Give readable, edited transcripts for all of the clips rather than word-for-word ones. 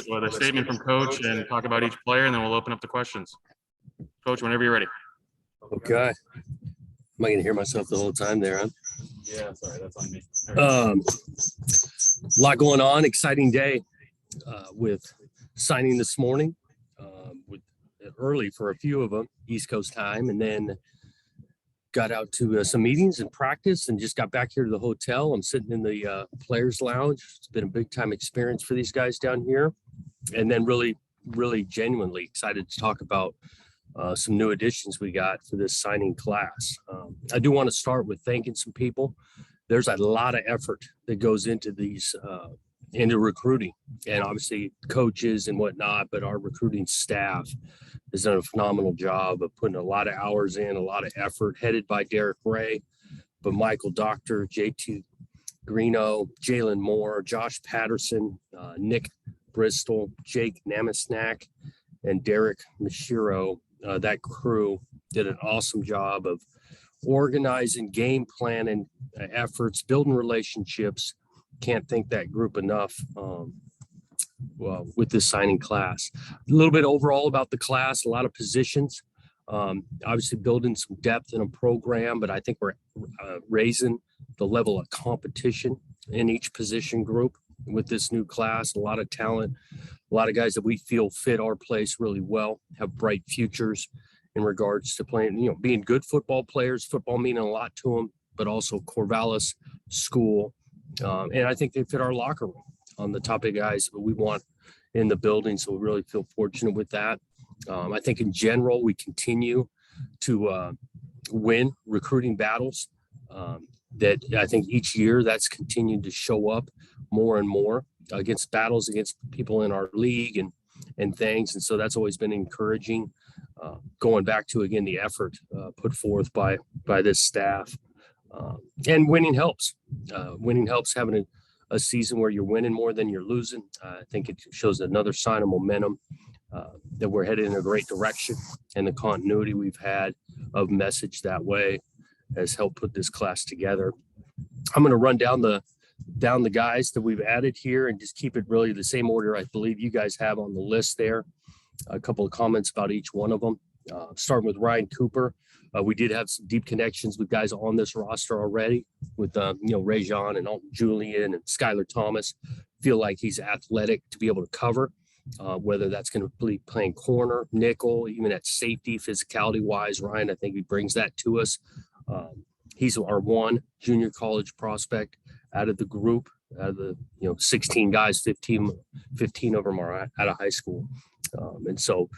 with a statement from Coach and talk about each player, and then we'll open up the questions. Coach, whenever you're ready. Okay. Am I going to hear myself the whole time there, huh? Yeah, sorry, that's on me. A lot going on. Exciting day with signing this morning, with early for a few of them, East Coast time, and then got out to some meetings and practice and just got back here to the hotel. I'm sitting in the players lounge. It's been a big time experience for these guys down here. And then really genuinely excited to talk about some new additions we got for this signing class. I do want to start with thanking some people. There's a lot of effort that goes into these, into recruiting, and obviously coaches and whatnot, but our recruiting staff has done a phenomenal job of putting a lot of hours in, a lot of effort, headed by Derek Ray, but Michael Doctor, JT Greeno, Jalen Moore, Josh Patterson, Nick Bristol, Jake Namasnack, and Derek Mashiro. That crew did an awesome job of organizing, game planning efforts, building relationships. Can't thank that group enough. With this signing class, a little bit overall about the class, a lot of positions, obviously building some depth in a program, but I think we're raising the level of competition in each position group with this new class. A lot of talent, a lot of guys that we feel fit our place really well, have bright futures in regards to playing, being good football players, football meaning a lot to them, but also Corvallis school. And I think they fit our locker room on the top of guys that we want in the building. So we really feel fortunate with that. I think in general, we continue to win recruiting battles that I think each year that's continued to show up more and more against battles against people in our league and things. And so that's always been encouraging, going back to, again, the effort put forth by this staff. And winning helps. Winning helps. Having a season where you're winning more than you're losing, I think it shows another sign of momentum, that we're headed in a great direction, and the continuity we've had of message that way has helped put this class together. I'm going to run down the guys that we've added here and just keep it really the same order I believe you guys have on the list there. A couple of comments about each one of them. Starting with Ryan Cooper. We did have some deep connections with guys on this roster already with, Rajon and Alton Julian and Skylar Thomas. Feel like he's athletic to be able to cover, whether that's going to be playing corner, nickel, even at safety, physicality wise. Ryan, I think he brings that to us. He's our one junior college prospect out of the group. Out of the 16 guys, 15 of them are out of high school. And so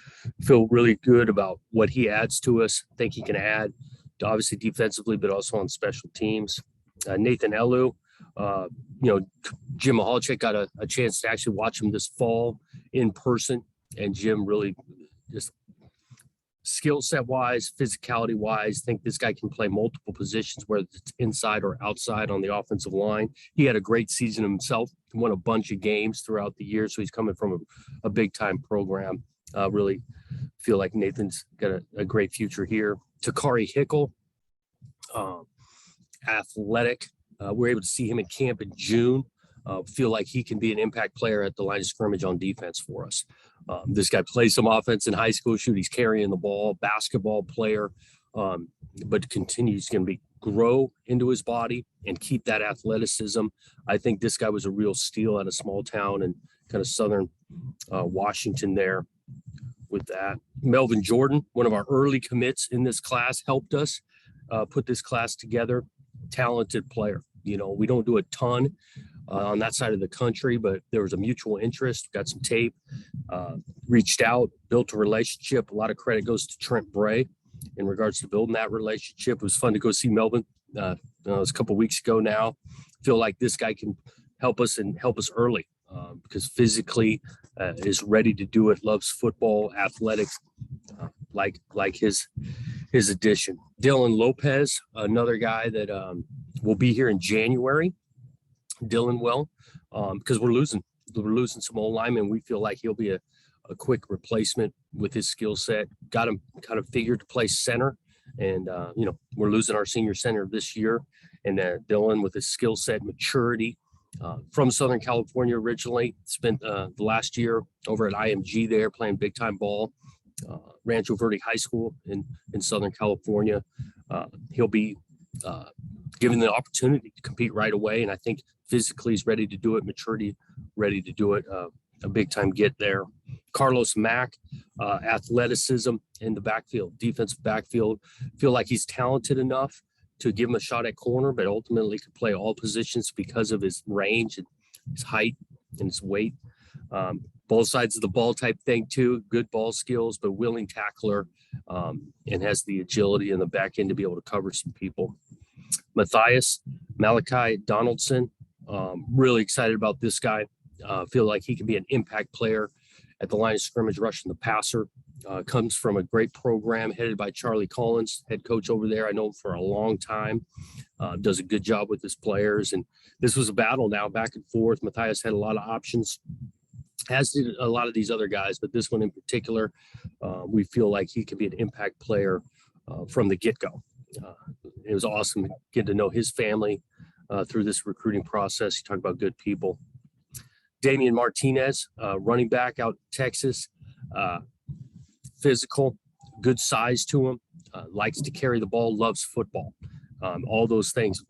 feel really good about what he adds to us. Think he can add, obviously defensively, but also on special teams. Nathan Elu, Jim Mahalchik got a chance to actually watch him this fall in person. And Jim really just skill set wise, physicality wise, think this guy can play multiple positions, whether it's inside or outside on the offensive line. He had a great season himself, won a bunch of games throughout the year. So he's coming from a big time program. Really feel like Nathan's got a great future here. Takari Hickle, athletic. We're able to see him in camp in June. Feel like he can be an impact player at the line of scrimmage on defense for us. This guy plays some offense in high school. He's carrying the ball, basketball player, but continues to grow into his body and keep that athleticism. I think this guy was a real steal at a small town in kind of southern Washington there with that. Melvin Jordan, one of our early commits in this class, helped us put this class together. Talented player. We don't do a ton on that side of the country, but there was a mutual interest, got some tape, reached out, built a relationship. A lot of credit goes to Trent Bray in regards to building that relationship. It was fun to go see Melvin. It was a couple of weeks ago now. Feel like this guy can help us early because physically is ready to do it, loves football, athletic, like his addition. Dylan Lopez, another guy that will be here in January. Dylan will, because we're losing some old linemen. We feel like he'll be a quick replacement with his skill set. Got him kind of figured to play center, and we're losing our senior center this year. And Dylan, with his skill set, maturity, From Southern California originally, spent the last year over at IMG there playing big time ball, Rancho Verde High School in Southern California. He'll be given the opportunity to compete right away. And I think physically he's ready to do it, maturity ready to do it, a big time get there. Carlos Mack, athleticism in the backfield, defensive backfield. Feel like he's talented enough to give him a shot at corner, but ultimately could play all positions because of his range and his height and his weight. Both sides of the ball type thing too, good ball skills, but willing tackler, and has the agility in the back end to be able to cover some people. Matthias Malachi Donaldson, really excited about this guy. Feel like he can be an impact player at the line of scrimmage, rushing the passer. Comes from a great program headed by Charlie Collins, head coach over there. I know him for a long time. Does a good job with his players. And this was a battle now, back and forth. Matthias had a lot of options, as did a lot of these other guys, but this one in particular, we feel like he could be an impact player from the get-go. It was awesome getting to know his family through this recruiting process. You talk about good people. Damian Martinez, running back out in Texas, physical, good size to him, likes to carry the ball, loves football. All those things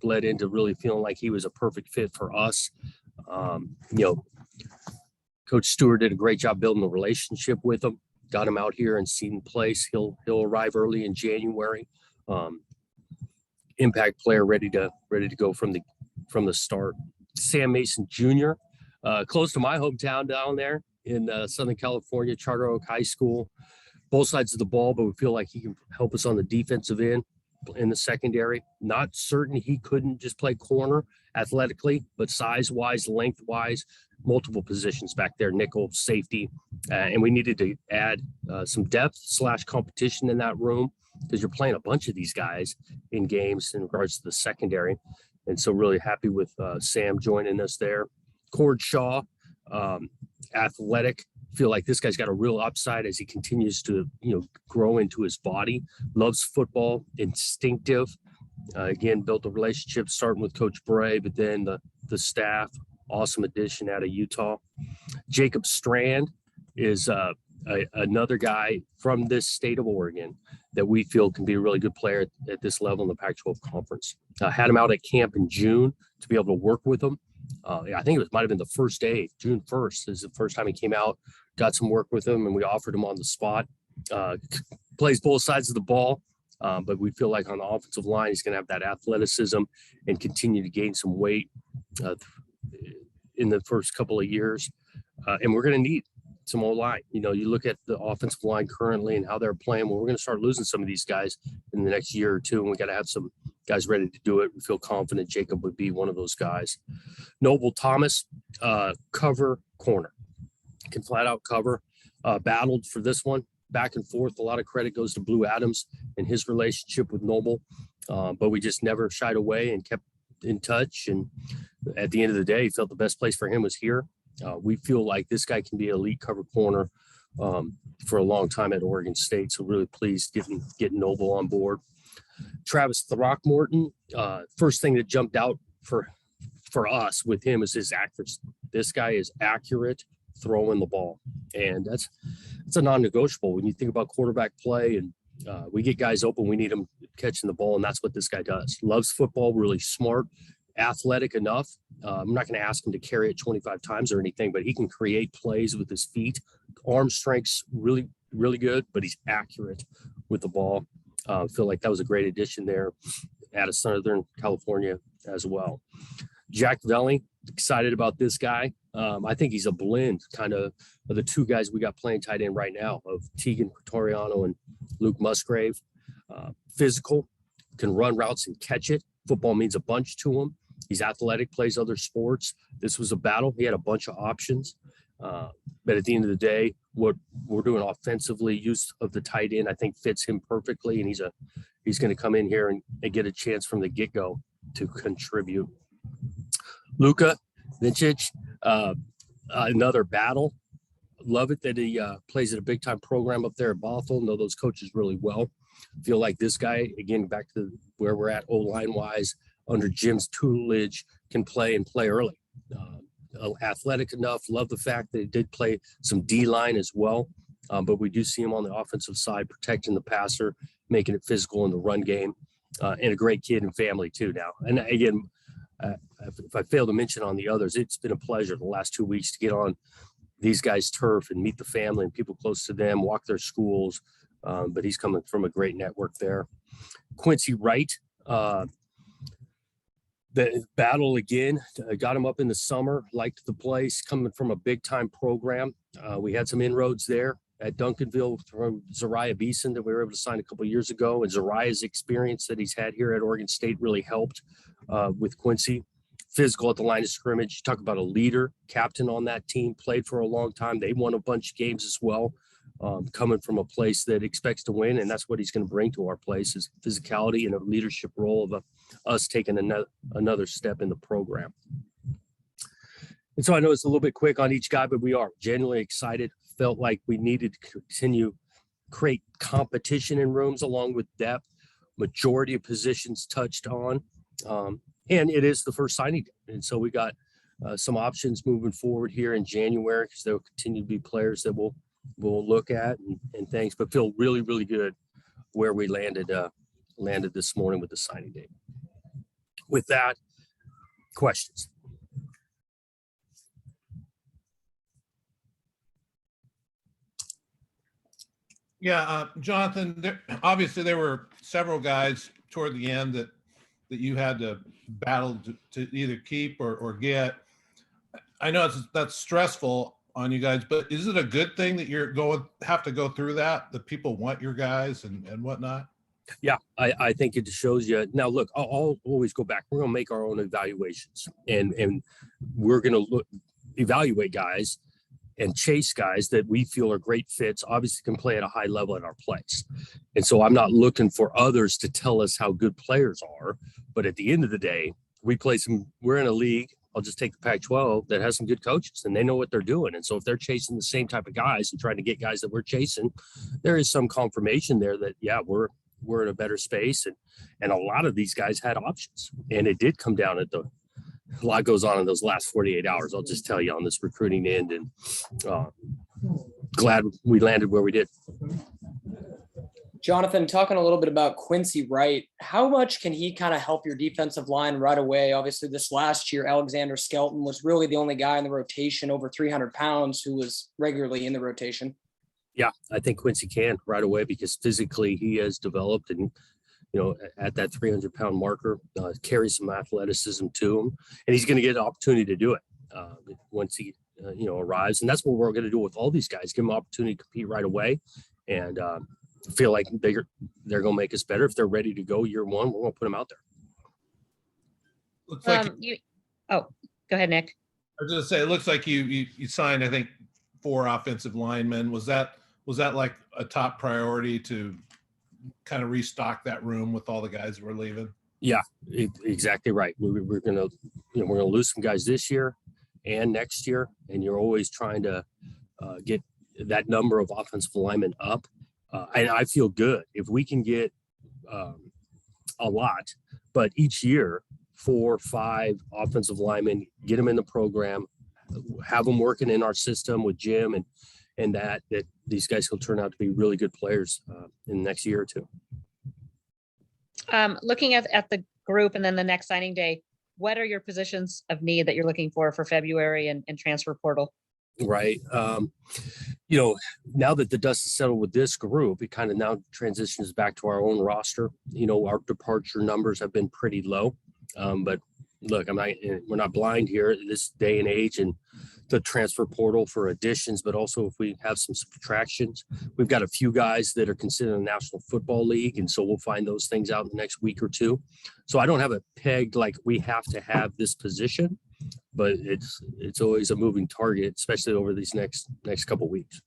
led into really feeling like he was a perfect fit for us. Coach Stewart did a great job building a relationship with him, got him out here and seen place. He'll arrive early in January. Impact player ready to go from the start. Sam Mason Jr., close to my hometown down there in Southern California, Charter Oak High School. Both sides of the ball, but we feel like he can help us on the defensive end in the secondary. Not certain he couldn't just play corner athletically, but size-wise, length-wise, multiple positions back there, nickel, safety. And we needed to add some depth / competition in that room because you're playing a bunch of these guys in games in regards to the secondary. And so really happy with Sam joining us there. Cord Shaw, athletic. Feel like this guy's got a real upside as he continues to, grow into his body. Loves football, instinctive. Again, built a relationship starting with Coach Bray, but then the staff, awesome addition out of Utah. Jacob Strand is another guy from this state of Oregon that we feel can be a really good player at this level in the Pac-12 conference. Had him out at camp in June to be able to work with him. I think it might have been the first day, June 1st is the first time he came out, got some work with him, and we offered him on the spot. Plays both sides of the ball, but we feel like on the offensive line, he's going to have that athleticism and continue to gain some weight in the first couple of years. And we're going to need some O-line. You look at the offensive line currently and how they're playing. Well, we're going to start losing some of these guys in the next year or two, and we got to have some guys ready to do it. We feel confident Jacob would be one of those guys. Noble Thomas, cover corner, can flat out cover. Battled for this one, back and forth. A lot of credit goes to Blue Adams and his relationship with Noble, but we just never shied away and kept in touch. And at the end of the day, he felt the best place for him was here. We feel like this guy can be an elite cover corner for a long time at Oregon State. So really pleased getting Noble on board. Travis Throckmorton, first thing that jumped out for us with him is his accuracy. This guy is accurate throwing the ball, and it's a non-negotiable when you think about quarterback play. And we get guys open, we need them catching the ball, and that's what this guy does. Loves football, really smart, athletic enough. I'm not going to ask him to carry it 25 times or anything, but he can create plays with his feet. Arm strength's really, really good, but he's accurate with the ball. Feel like that was a great addition there out of Southern California as well. Jack Velling, excited about this guy. I think he's a blend kind of the two guys we got playing tight end right now of Tegan Pretoriano and Luke Musgrave. Physical, can run routes and catch it. Football means a bunch to him. He's athletic, plays other sports. This was a battle. He had a bunch of options. But at the end of the day, what we're doing offensively, use of the tight end, I think fits him perfectly. And he's going to come in here and get a chance from the get-go to contribute. Luka Vincic, another battle. Love it that he plays at a big-time program up there at Bothell. Know those coaches really well. Feel like this guy, again, back to where we're at O-line-wise, under Jim's tutelage, can play and play early. Athletic enough. Love the fact that he did play some D-line as well. But we do see him on the offensive side, protecting the passer, making it physical in the run game, and a great kid and family too now. And again, if I fail to mention on the others, it's been a pleasure the last 2 weeks to get on these guys' turf and meet the family and people close to them, walk their schools. But he's coming from a great network there. Quincy Wright, the battle again, got him up in the summer, liked the place, coming from a big time program. We had some inroads there at Duncanville from Zariah Beeson that we were able to sign a couple of years ago. And Zariah's experience that he's had here at Oregon State really helped with Quincy. Physical at the line of scrimmage. You talk about a leader, captain on that team, played for a long time. They won a bunch of games as well, coming from a place that expects to win. And that's what he's going to bring to our place is physicality and a leadership role of us taking another step in the program. And so I know it's a little bit quick on each guy, but we are genuinely excited. Felt like we needed to continue create competition in rooms along with depth. Majority of positions touched on. And it is the first signing day. And so we got some options moving forward here in January because there will continue to be players that we'll look at and things, but feel really, really good where we landed this morning with the signing day. With that, questions? Yeah, Jonathan, obviously there were several guys toward the end that you had to battle to either keep or get. I know that's stressful on you guys, but is it a good thing that you're have to go through that people want your guys and whatnot? Yeah, I think it shows you. Now, look, I'll always go back. We're going to make our own evaluations and we're going to evaluate guys and chase guys that we feel are great fits, obviously can play at a high level at our place. And so I'm not looking for others to tell us how good players are, but at the end of the day, we're in a league, I'll just take the Pac-12, that has some good coaches and they know what they're doing. And so if they're chasing the same type of guys and trying to get guys that we're chasing, there is some confirmation there that, yeah, we're in a better space. And a lot of these guys had options, and it did come down at a lot goes on in those last 48 hours. I'll just tell you on this recruiting end, and glad we landed where we did. Jonathan, talking a little bit about Quincy Wright, how much can he kind of help your defensive line right away? Obviously, this last year, Alexander Skelton was really the only guy in the rotation over 300 pounds who was regularly in the rotation. Yeah, I think Quincy can right away because physically he has developed and, at that 300-pound marker, carries some athleticism to him, and he's going to get an opportunity to do it once he, arrives. And that's what we're going to do with all these guys, give them an opportunity to compete right away. And feel like they're going to make us better. If they're ready to go year one, we're going to put them out there. Looks like go ahead, Nick. I was going to say, it looks like you signed, I think, 4 offensive linemen. Was that like a top priority to kind of restock that room with all the guys that were leaving? Yeah, exactly right. We're going to, we're going to lose some guys this year and next year. And you're always trying to get that number of offensive linemen up. And I feel good if we can get a lot, but each year, 4 or 5 offensive linemen, get them in the program, have them working in our system with Jim and that these guys will turn out to be really good players in the next year or two. Looking at the group and then the next signing day, what are your positions of need that you're looking for February and transfer portal? Right. Now that the dust is settled with this group, it kind of now transitions back to our own roster. Our departure numbers have been pretty low. But look, we're not blind here at this day and age and the transfer portal for additions, but also if we have some subtractions, we've got a few guys that are considered in the National Football League. And so we'll find those things out in the next week or two. So I don't have it pegged like we have to have this position, but it's always a moving target, especially over these next couple of weeks.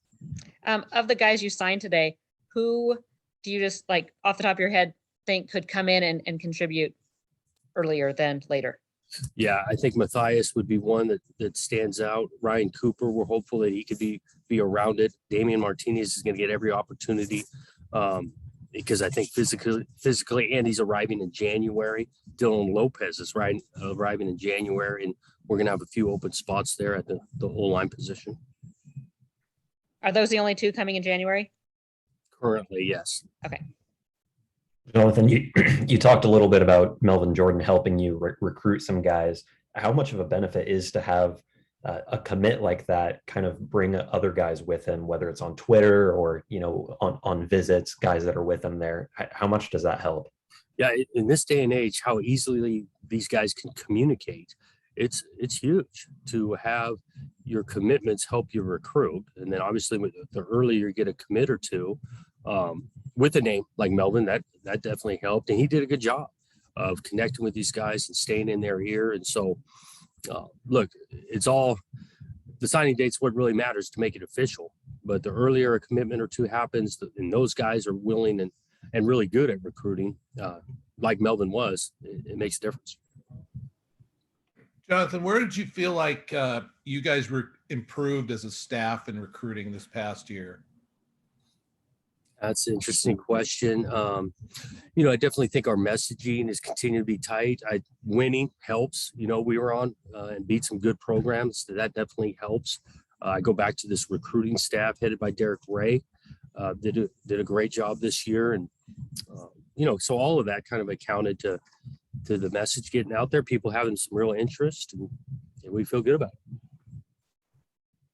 Of the guys you signed today, who do you just like off the top of your head think could come in and contribute earlier than later? Yeah, I think Matthias would be one that stands out. Ryan Cooper, we're hopeful that he could be around it. Damian Martinez is going to get every opportunity because I think physically, and he's arriving in January. Dylan Lopez is arriving in January, and we're going to have a few open spots there at the O-line position. Are those the only two coming in January? Currently, yes. Okay. Jonathan, you talked a little bit about Melvin Jordan helping you recruit some guys. How much of a benefit is to have a commit like that kind of bring other guys with him, whether it's on Twitter or, on visits, guys that are with him there? How much does that help? Yeah, in this day and age, how easily these guys can communicate, it's huge to have your commitments help you recruit. And then obviously the earlier you get a commit or two with a name like Melvin, that definitely helped. And he did a good job of connecting with these guys and staying in their ear. And so, look, it's all the signing date's what really matters to make it official. But the earlier a commitment or two happens, and those guys are willing and really good at recruiting, like Melvin was, it makes a difference. Jonathan, where did you feel like you guys were improved as a staff in recruiting this past year? That's an interesting question. I definitely think our messaging is continuing to be tight. Winning helps. We were on and beat some good programs. So that definitely helps. I go back to this recruiting staff headed by Derek Ray. Did a great job this year, and so all of that kind of accounted to the message getting out there. People having some real interest, and we feel good about it.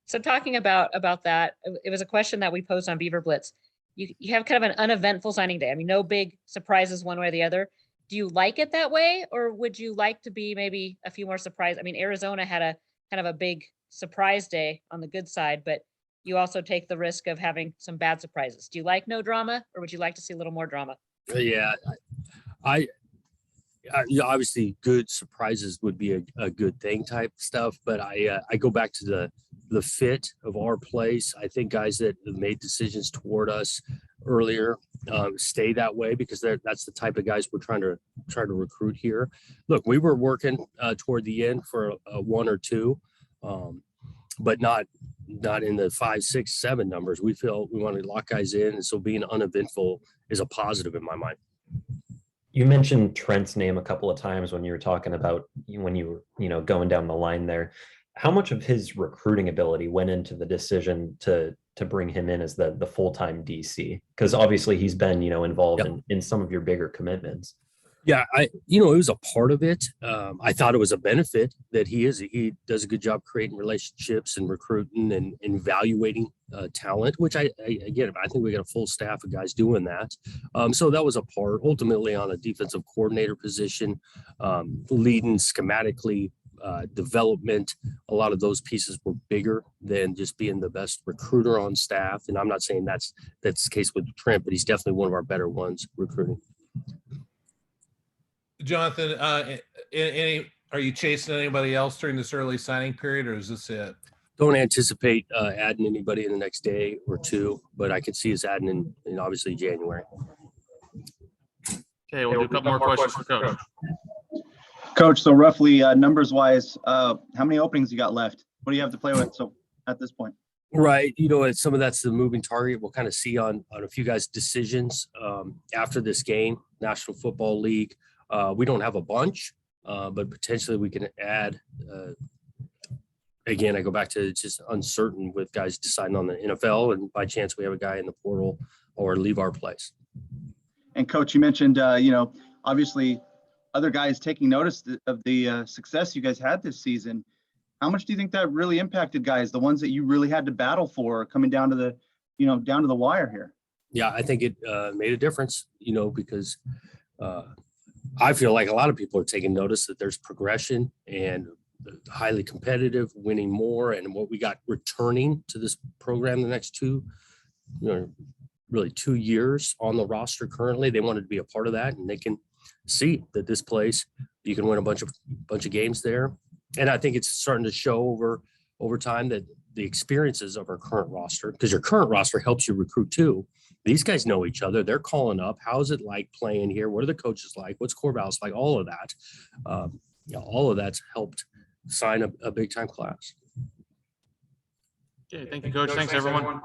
So talking about that, it was a question that we posed on Beaver Blitz. You have kind of an uneventful signing day. I mean, no big surprises one way or the other. Do you like it that way, or would you like to be maybe a few more surprises? I mean, Arizona had a kind of a big surprise day on the good side, but you also take the risk of having some bad surprises. Do you like no drama, or would you like to see a little more drama? Yeah, I obviously good surprises would be a good thing type stuff, but I go back to the fit of our place. I think guys that have made decisions toward us earlier stay that way, because that's the type of guys we're trying to recruit here. Look, we were working toward the end for a one or two, but not in the 5, 6, 7 numbers. We feel we want to lock guys in, and so being uneventful is a positive in my mind. You mentioned Trent's name a couple of times when you were talking about when you were, going down the line there. How much of his recruiting ability went into the decision to bring him in as the full-time DC? Because obviously he's been, involved in some of your bigger commitments. Yeah, it was a part of it. I thought it was a benefit that he does a good job creating relationships and recruiting and evaluating talent, which I think we got a full staff of guys doing that. So that was a part. Ultimately, on a defensive coordinator position, leading schematically, development, a lot of those pieces were bigger than just being the best recruiter on staff. And I'm not saying that's the case with Trent, but he's definitely one of our better ones recruiting. Jonathan, are you chasing anybody else during this early signing period, or is this it? Don't anticipate adding anybody in the next day or two, but I could see us adding in obviously January. Okay, we'll do a couple more questions for Coach. Coach, so roughly numbers wise, how many openings you got left? What do you have to play with so at this point? Right. Some of that's the moving target. We'll kind of see on a few guys' decisions after this game, National Football League. We don't have a bunch, but potentially we can add. Again, I go back to it's just uncertain with guys deciding on the NFL, and by chance we have a guy in the portal or leave our place. And Coach, you mentioned, obviously other guys taking notice of the success you guys had this season. How much do you think that really impacted guys, the ones that you really had to battle for coming down to the, down to the wire here? Yeah, I think it made a difference, because I feel like a lot of people are taking notice that there's progression and highly competitive, winning more, and what we got returning to this program the next 2 years on the roster currently. They wanted to be a part of that, and they can see that this place, you can win a bunch of games there. And I think it's starting to show over time that the experiences of our current roster, because your current roster helps you recruit too. These guys know each other. They're calling up. How's it like playing here? What are the coaches like? What's Corvallis like? All of that. All of that's helped sign a big time class. Okay, thank you, Coach. Thanks, everyone.